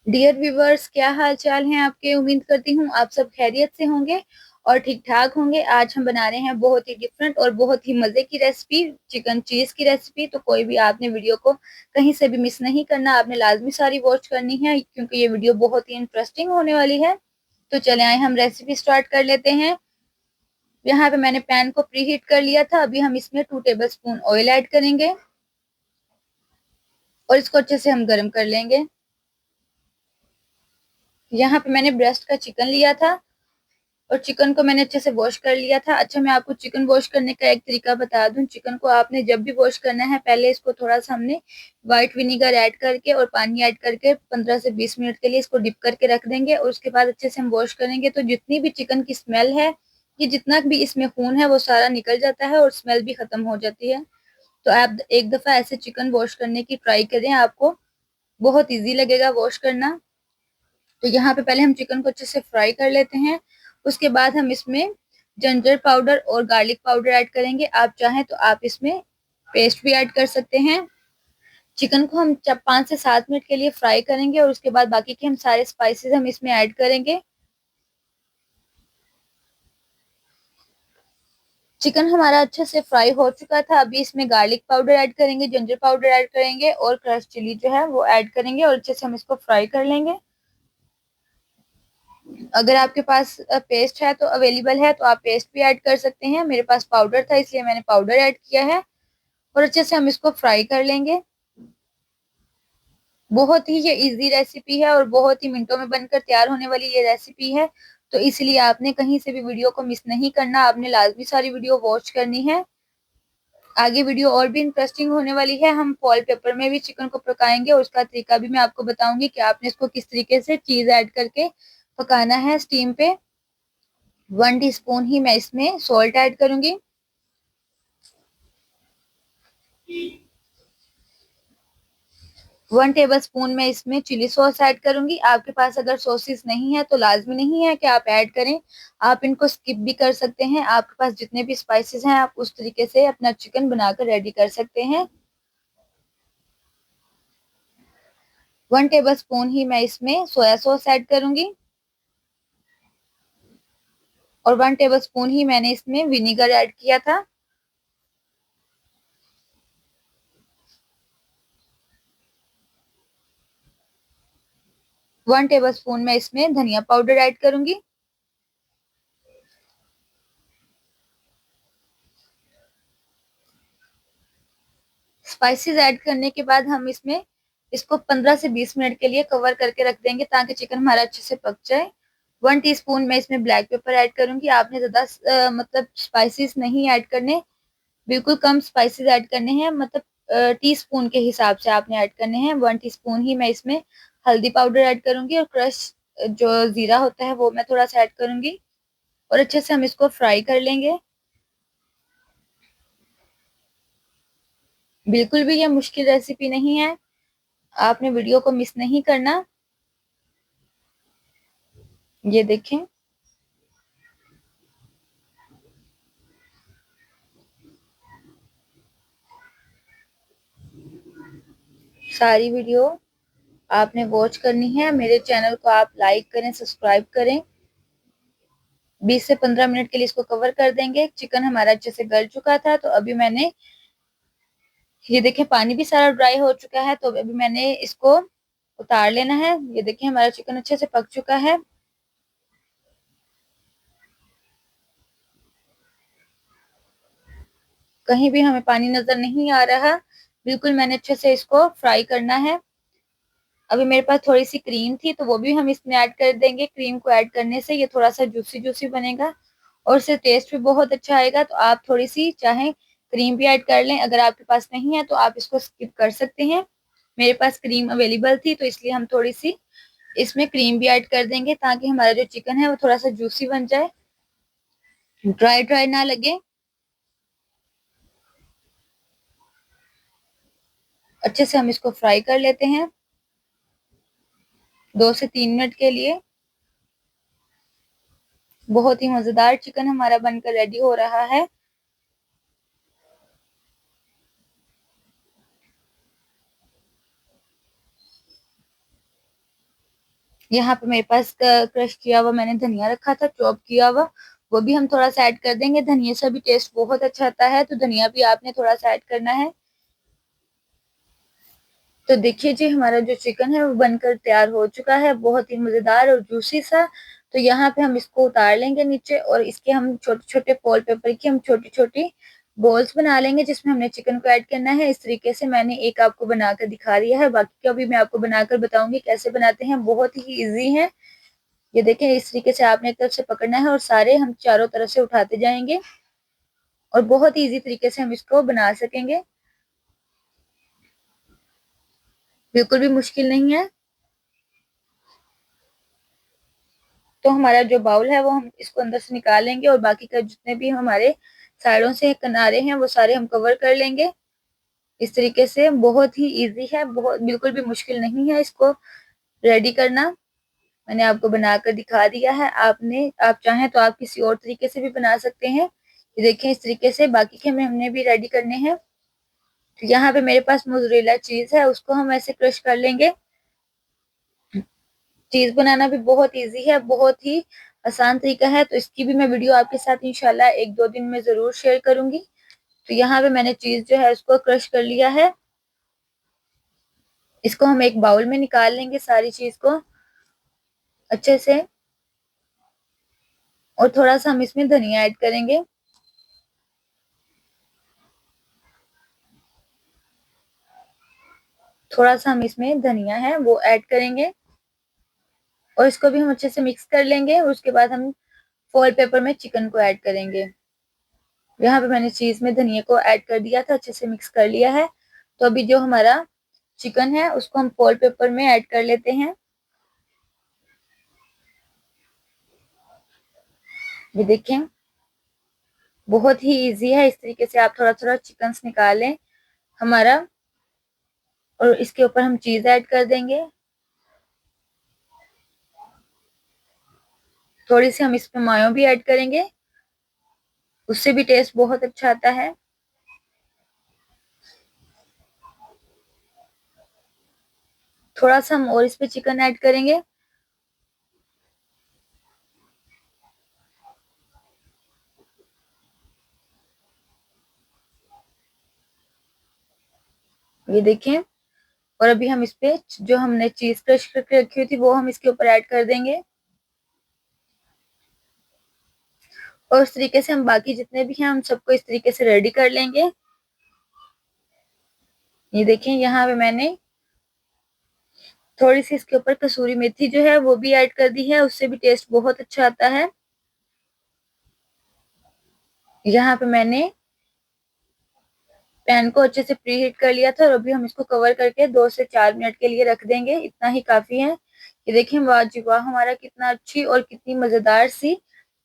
Dear viewers, क्या हाल चाल हैं आपके। उम्मीद करती हूँ आप सब खैरियत से होंगे और ठीक ठाक होंगे। आज हम बना रहे हैं बहुत ही डिफरेंट और बहुत ही मजे की रेसिपी, चिकन चीज की रेसिपी। तो कोई भी आपने वीडियो को कहीं से भी मिस नहीं करना, आपने लाजमी सारी वॉच करनी है क्योंकि ये वीडियो बहुत ही इंटरेस्टिंग होने वाली है। तो चले आए हम रेसिपी स्टार्ट कर लेते हैं। यहाँ पे मैंने पैन को प्री हीट कर लिया था। अभी हम इसमें 2 टेबल स्पून ऑयल ऐड करेंगे और इसको अच्छे से हम गर्म कर लेंगे। यहाँ पे मैंने ब्रेस्ट का चिकन लिया था और चिकन को मैंने अच्छे से वॉश कर लिया था। अच्छा, मैं आपको चिकन वॉश करने का एक तरीका बता दूं। चिकन को आपने जब भी वॉश करना है, पहले इसको थोड़ा सा हमने व्हाइट विनीगर ऐड करके और पानी ऐड करके 15 से 20 मिनट के लिए इसको डिप करके रख देंगे और उसके बाद अच्छे से हम वॉश करेंगे तो जितनी भी चिकन की स्मेल है, ये जितना भी इसमें खून है वो सारा निकल जाता है और स्मेल भी खत्म हो जाती है। तो आप एक दफा ऐसे चिकन वॉश करने की ट्राई करें, आपको बहुत ईजी लगेगा वॉश करना। तो यहाँ पे पहले हम चिकन को अच्छे से फ्राई कर लेते हैं। उसके बाद हम इसमें जिंजर पाउडर और गार्लिक पाउडर ऐड करेंगे। आप चाहें तो आप इसमें पेस्ट भी ऐड कर सकते हैं। चिकन को हम 5 से 7 मिनट के लिए फ्राई करेंगे और उसके बाद बाकी के हम सारे स्पाइसेस हम इसमें ऐड करेंगे। चिकन हमारा अच्छे से फ्राई हो चुका था। अभी इसमें गार्लिक पाउडर ऐड करेंगे, जिंजर पाउडर ऐड करेंगे और क्रश चिली जो है वो ऐड करेंगे और अच्छे से हम इसको फ्राई कर लेंगे। अगर आपके पास पेस्ट है तो अवेलेबल है तो आप पेस्ट भी ऐड कर सकते हैं। मेरे पास पाउडर था इसलिए मैंने पाउडर ऐड किया है और अच्छे से हम इसको फ्राई कर लेंगे। बहुत ही ये इजी रेसिपी है और बहुत ही मिनटों में बनकर तैयार होने वाली ये रेसिपी है। तो इसलिए आपने कहीं से भी वीडियो को मिस नहीं करना, आपने लाजमी सारी वीडियो वॉच करनी है। आगे वीडियो और भी इंटरेस्टिंग होने वाली है। हम फॉइल पेपर में भी चिकन को पकाएंगे और उसका तरीका भी मैं आपको बताऊंगी कि आपने इसको किस तरीके से चीज ऐड करके पकाना है स्टीम पे। 1 टीस्पून ही मैं इसमें सॉल्ट ऐड करूंगी। 1 टेबल स्पून में इसमें चिली सॉस ऐड करूंगी। आपके पास अगर सॉसेस नहीं है तो लाजमी नहीं है कि आप ऐड करें, आप इनको स्किप भी कर सकते हैं। आपके पास जितने भी स्पाइसेस हैं आप उस तरीके से अपना चिकन बनाकर रेडी कर सकते हैं। 1 टेबल स्पून ही मैं इसमें सोया सॉस ऐड करूंगी और 1 टेबल स्पून ही मैंने इसमें विनीगर ऐड किया था। 1 टेबल स्पून में इसमें धनिया पाउडर ऐड करूंगी। स्पाइसेस ऐड करने के बाद हम इसमें इसको 15 से 20 मिनट के लिए कवर करके रख देंगे ताकि चिकन हमारा अच्छे से पक जाए। 1 टीस्पून में इसमें ब्लैक पेपर ऐड करूंगी। आपने ज्यादा मतलब स्पाइसेस नहीं ऐड करने, बिल्कुल कम स्पाइसेस ऐड करने हैं। मतलब टीस्पून के हिसाब से आपने ऐड करने हैं। 1 टीस्पून ही मैं इसमें हल्दी पाउडर ऐड करूंगी और क्रश जो जीरा होता है वो मैं थोड़ा सा ऐड करूंगी और अच्छे से हम इसको फ्राई कर लेंगे। बिल्कुल भी ये मुश्किल रेसिपी नहीं है, आपने वीडियो को मिस नहीं करना। ये देखें, सारी वीडियो आपने वॉच करनी है। मेरे चैनल को आप लाइक करें, सब्सक्राइब करें। 20 से 15 मिनट के लिए इसको कवर कर देंगे। चिकन हमारा अच्छे से गल चुका था तो अभी मैंने, ये देखें, पानी भी सारा ड्राई हो चुका है तो अभी मैंने इसको उतार लेना है। ये देखिए हमारा चिकन अच्छे से पक चुका है। कहीं भी हमें पानी नजर नहीं आ रहा। बिल्कुल मैंने अच्छे से इसको फ्राई करना है। अभी मेरे पास थोड़ी सी क्रीम थी तो वो भी हम इसमें ऐड कर देंगे। क्रीम को ऐड करने से ये थोड़ा सा जूसी जूसी बनेगा और इससे टेस्ट भी बहुत अच्छा आएगा। तो आप थोड़ी सी चाहें क्रीम भी ऐड कर लें, अगर आपके पास नहीं है तो आप इसको स्किप कर सकते हैं। मेरे पास क्रीम अवेलेबल थी तो इसलिए हम थोड़ी सी इसमें क्रीम भी ऐड कर देंगे ताकि हमारा जो चिकन है वो थोड़ा सा जूसी बन जाए, ड्राई ड्राई ना लगे। अच्छे से हम इसको फ्राई कर लेते हैं 2 से 3 मिनट के लिए। बहुत ही मजेदार चिकन हमारा बनकर रेडी हो रहा है। यहाँ पे मेरे पास क्रश किया हुआ मैंने धनिया रखा था, चॉप किया हुआ, वो भी हम थोड़ा सा ऐड कर देंगे। धनिया से भी टेस्ट बहुत अच्छा आता है, तो धनिया भी आपने थोड़ा सा ऐड करना है। तो देखिए जी, हमारा जो चिकन है वो बनकर तैयार हो चुका है, बहुत ही मजेदार और जूसी सा। तो यहाँ पे हम इसको उतार लेंगे नीचे, और इसके हम छोटे छोटे फॉल पेपर की हम छोटी छोटी बॉल्स बना लेंगे, जिसमें हमने चिकन को ऐड करना है। इस तरीके से मैंने एक आपको बनाकर दिखा दिया है, बाकी का भी मैं आपको बनाकर बताऊंगी कैसे बनाते हैं, बहुत ही ईजी है। ये देखें, इस तरीके से आपने एक तरफ से पकड़ना है और सारे हम चारों तरफ से उठाते जाएंगे, और बहुत ही ईजी तरीके से हम इसको बना सकेंगे, बिल्कुल भी मुश्किल नहीं है। तो हमारा जो बाउल है वो हम इसको अंदर से निकाल लेंगे, और बाकी का जितने भी हमारे साइडों से किनारे हैं वो सारे हम कवर कर लेंगे। इस तरीके से बहुत ही इजी है, बहुत बिल्कुल भी मुश्किल नहीं है इसको रेडी करना। मैंने आपको बनाकर दिखा दिया है, आप चाहें तो आप किसी और तरीके से भी बना सकते हैं। ये देखें, इस तरीके से बाकी के हमने भी रेडी करने हैं। तो यहाँ पे मेरे पास मोज़रेला चीज है, उसको हम ऐसे क्रश कर लेंगे। चीज बनाना भी बहुत इजी है, बहुत ही आसान तरीका है, तो इसकी भी मैं वीडियो आपके साथ इंशाल्लाह एक दो दिन में जरूर शेयर करूंगी। तो यहाँ पे मैंने चीज जो है उसको क्रश कर लिया है, इसको हम एक बाउल में निकाल लेंगे सारी चीज को अच्छे से, और थोड़ा सा हम इसमें धनिया ऐड करेंगे। थोड़ा सा हम इसमें धनिया है वो ऐड करेंगे, और इसको भी हम अच्छे से मिक्स कर लेंगे। और उसके बाद हम फॉयल पेपर में चिकन को ऐड करेंगे। यहाँ पे मैंने चीज में धनिया को ऐड कर दिया था, अच्छे से मिक्स कर लिया है। तो अभी जो हमारा चिकन है उसको हम फॉयल पेपर में ऐड कर लेते हैं। ये देखें, बहुत ही इजी है, इस तरीके से आप थोड़ा थोड़ा चिकन निकाल लें हमारा, और इसके ऊपर हम चीज ऐड कर देंगे। थोड़ी सी हम इसमें मायो भी ऐड करेंगे, उससे भी टेस्ट बहुत अच्छा आता है। थोड़ा सा हम और इस पे चिकन ऐड करेंगे। ये देखें, और अभी हम इस पे जो हमने चीज क्रश करके रखी हुई थी वो हम इसके ऊपर ऐड कर देंगे, और इस तरीके से हम बाकी जितने भी हैं हम सबको इस तरीके से रेडी कर लेंगे। ये देखें, यहाँ पे मैंने थोड़ी सी इसके ऊपर कसूरी मेथी जो है वो भी ऐड कर दी है, उससे भी टेस्ट बहुत अच्छा आता है। यहाँ पे मैंने पैन को अच्छे से प्री हीट कर लिया था, और अभी हम इसको कवर करके 2 से 4 मिनट के लिए रख देंगे, इतना ही काफी है। ये देखिए, वाह जी वाह, हमारा कितना अच्छी और कितनी मजेदार सी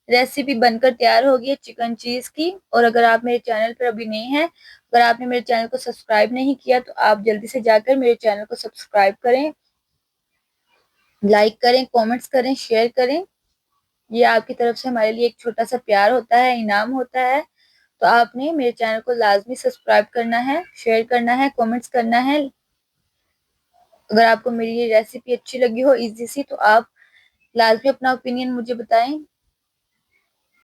रेसिपी बनकर तैयार हो गई है चिकन चीज की। और अगर आप मेरे चैनल पर अभी नए हैं, अगर आपने मेरे चैनल को सब्सक्राइब नहीं किया, तो आप जल्दी से जाकर मेरे चैनल को सब्सक्राइब करें, लाइक करें, कमेंट्स करें, शेयर करें। ये आपकी तरफ से हमारे लिए एक छोटा सा प्यार होता है, इनाम होता है। तो आपने मेरे चैनल को लाजमी सब्सक्राइब करना है, शेयर करना है, कमेंट्स करना है। अगर आपको मेरी ये रेसिपी अच्छी लगी हो इजी सी, तो आप लाजमी अपना ओपिनियन मुझे बताएं।